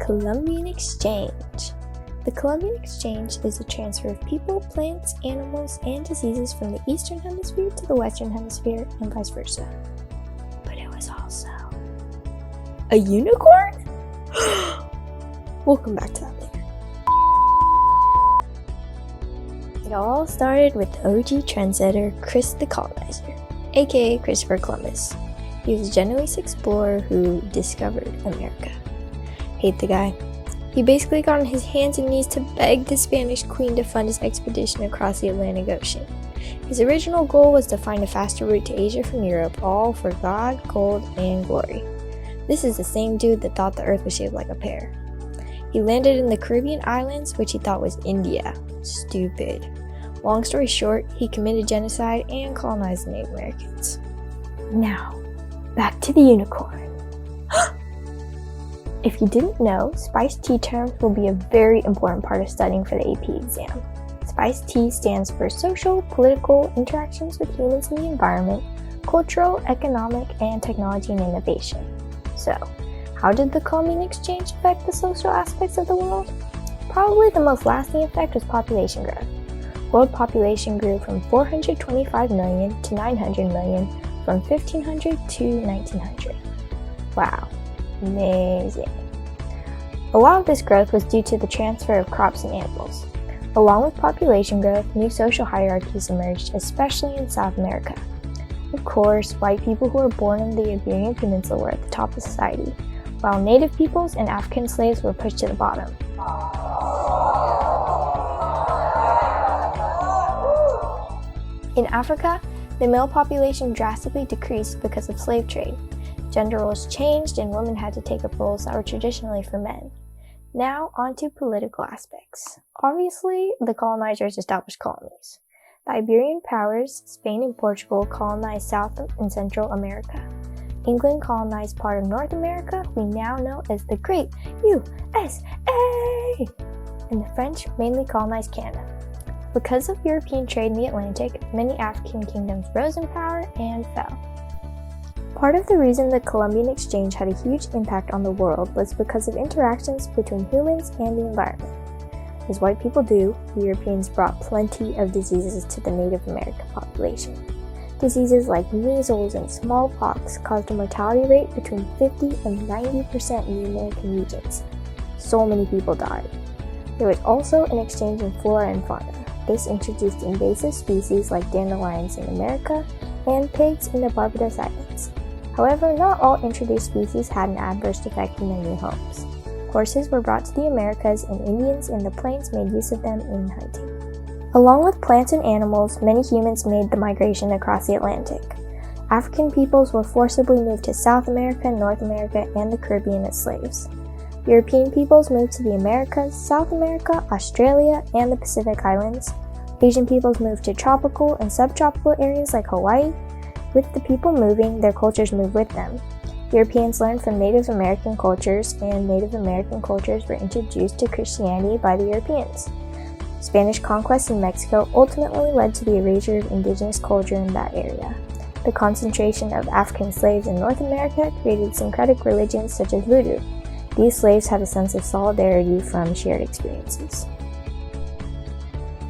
Columbian Exchange. The Columbian Exchange is a transfer of people, plants, animals, and diseases from the Eastern Hemisphere to the Western Hemisphere and vice versa. But it was also a unicorn? We'll come back to that later. It all started with the OG trendsetter Chris the Colonizer, aka Christopher Columbus. He was a Genoese explorer who discovered America. Hate the guy. He basically got on his hands and knees to beg the Spanish queen to fund his expedition across the Atlantic Ocean. His original goal was to find a faster route to Asia from Europe, all for God, gold, and glory. This is the same dude that thought the earth was shaped like a pear. He landed in the Caribbean islands, which he thought was India. Stupid. Long story short, he committed genocide and colonized the Native Americans. Now, back to the unicorn. If you didn't know, spiced tea terms will be a very important part of studying for the AP exam. Spiced tea stands for social, political, interactions with humans and the environment, cultural, economic, and technology and innovation. So, how did the Columbian Exchange affect the social aspects of the world? Probably the most lasting effect was population growth. World population grew from 425 million to 900 million from 1500 to 1900. Wow. Amazing. A lot of this growth was due to the transfer of crops and animals. Along with population growth, new social hierarchies emerged, especially in South America. Of course, white people who were born in the Iberian Peninsula were at the top of society, while native peoples and African slaves were pushed to the bottom. In Africa, the male population drastically decreased because of slave trade. Gender roles changed and women had to take up roles that were traditionally for men. Now, on to political aspects. Obviously, the colonizers established colonies. The Iberian powers, Spain and Portugal, colonized South and Central America. England colonized part of North America, we now know as the Great USA! And the French mainly colonized Canada. Because of European trade in the Atlantic, many African kingdoms rose in power and fell. Part of the reason the Columbian Exchange had a huge impact on the world was because of interactions between humans and the environment. As white people do, the Europeans brought plenty of diseases to the Native American population. Diseases like measles and smallpox caused a mortality rate between 50 and 90% in the American regions. So many people died. There was also an exchange in flora and fauna. This introduced invasive species like dandelions in America and pigs in the Barbados Islands. However, not all introduced species had an adverse effect in their new homes. Horses were brought to the Americas and Indians in the plains made use of them in hunting. Along with plants and animals, many humans made the migration across the Atlantic. African peoples were forcibly moved to South America, North America, and the Caribbean as slaves. European peoples moved to the Americas, South America, Australia, and the Pacific Islands. Asian peoples moved to tropical and subtropical areas like Hawaii. With the people moving, their cultures moved with them. Europeans learned from Native American cultures, and Native American cultures were introduced to Christianity by the Europeans. Spanish conquest in Mexico ultimately led to the erasure of indigenous culture in that area. The concentration of African slaves in North America created syncretic religions such as voodoo. These slaves had a sense of solidarity from shared experiences.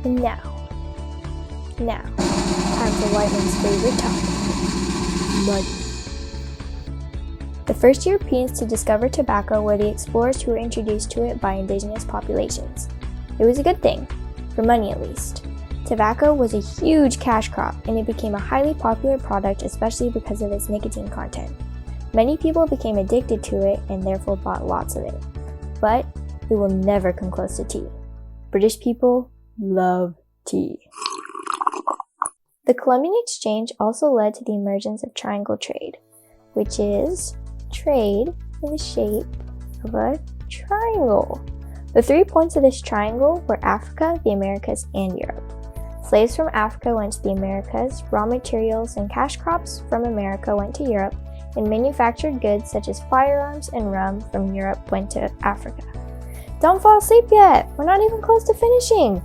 And now, time for white man's favorite topic. Money. The first Europeans to discover tobacco were the explorers who were introduced to it by indigenous populations. It was a good thing, for money at least. Tobacco was a huge cash crop, and it became a highly popular product, especially because of its nicotine content. Many people became addicted to it and therefore bought lots of it. But it will never come close to tea. British people love tea. The Columbian Exchange also led to the emergence of triangle trade, which is trade in the shape of a triangle. The 3 points of this triangle were Africa, the Americas, and Europe. Slaves from Africa went to the Americas, raw materials and cash crops from America went to Europe, and manufactured goods such as firearms and rum from Europe went to Africa. Don't fall asleep yet! We're not even close to finishing!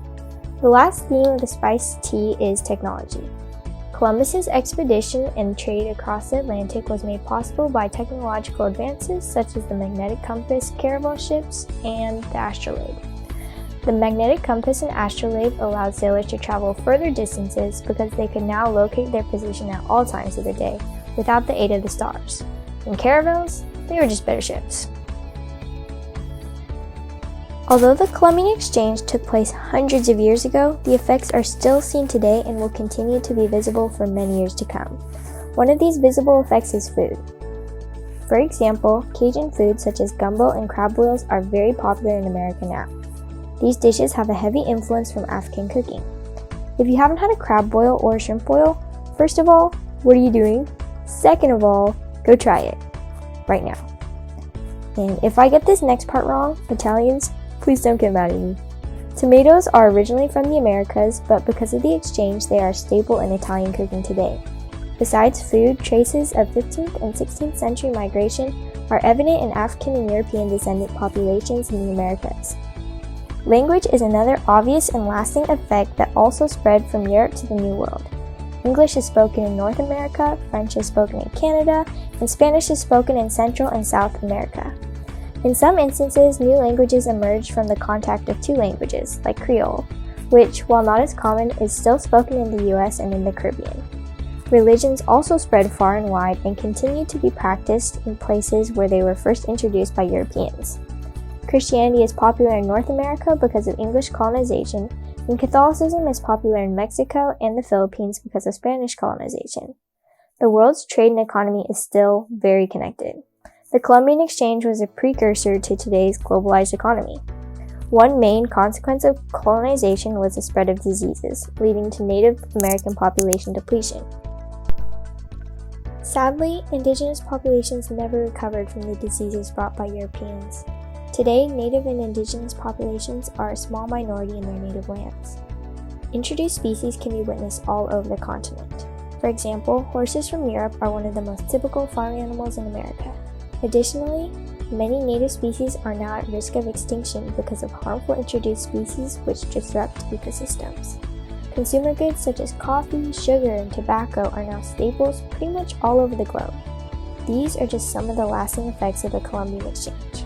The last theme of the spiced tea is technology. Columbus's expedition and trade across the Atlantic was made possible by technological advances such as the magnetic compass, caravel ships, and the astrolabe. The magnetic compass and astrolabe allowed sailors to travel further distances because they could now locate their position at all times of the day without the aid of the stars. And caravels, they were just better ships. Although the Columbian Exchange took place hundreds of years ago, the effects are still seen today and will continue to be visible for many years to come. One of these visible effects is food. For example, Cajun foods such as gumbo and crab boils are very popular in America now. These dishes have a heavy influence from African cooking. If you haven't had a crab boil or a shrimp boil, first of all, what are you doing? Second of all, go try it right now. And if I get this next part wrong, Italians, please don't get mad at me. Tomatoes are originally from the Americas, but because of the exchange, they are a staple in Italian cooking today. Besides food, traces of 15th and 16th century migration are evident in African and European descendant populations in the Americas. Language is another obvious and lasting effect that also spread from Europe to the New World. English is spoken in North America, French is spoken in Canada, and Spanish is spoken in Central and South America. In some instances, new languages emerged from the contact of two languages, like Creole, which, while not as common, is still spoken in the US and in the Caribbean. Religions also spread far and wide and continue to be practiced in places where they were first introduced by Europeans. Christianity is popular in North America because of English colonization, and Catholicism is popular in Mexico and the Philippines because of Spanish colonization. The world's trade and economy is still very connected. The Columbian Exchange was a precursor to today's globalized economy. One main consequence of colonization was the spread of diseases, leading to Native American population depletion. Sadly, indigenous populations never recovered from the diseases brought by Europeans. Today, Native and indigenous populations are a small minority in their native lands. Introduced species can be witnessed all over the continent. For example, horses from Europe are one of the most typical farm animals in America. Additionally, many native species are now at risk of extinction because of harmful introduced species which disrupt ecosystems. Consumer goods such as coffee, sugar, and tobacco are now staples pretty much all over the globe. These are just some of the lasting effects of the Columbian Exchange.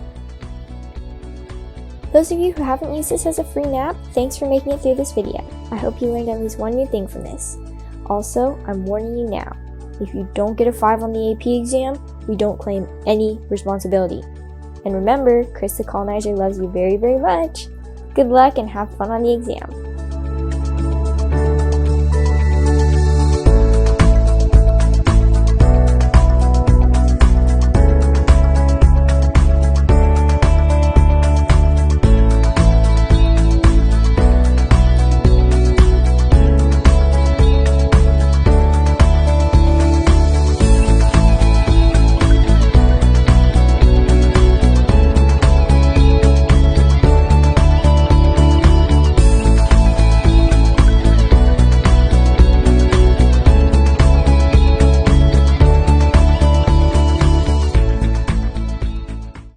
Those of you who haven't used this as a free nap, thanks for making it through this video. I hope you learned at least one new thing from this. Also, I'm warning you now, if you don't get a 5 on the AP exam, we don't claim any responsibility. And remember, Chris the Colonizer loves you very, very much. Good luck and have fun on the exam.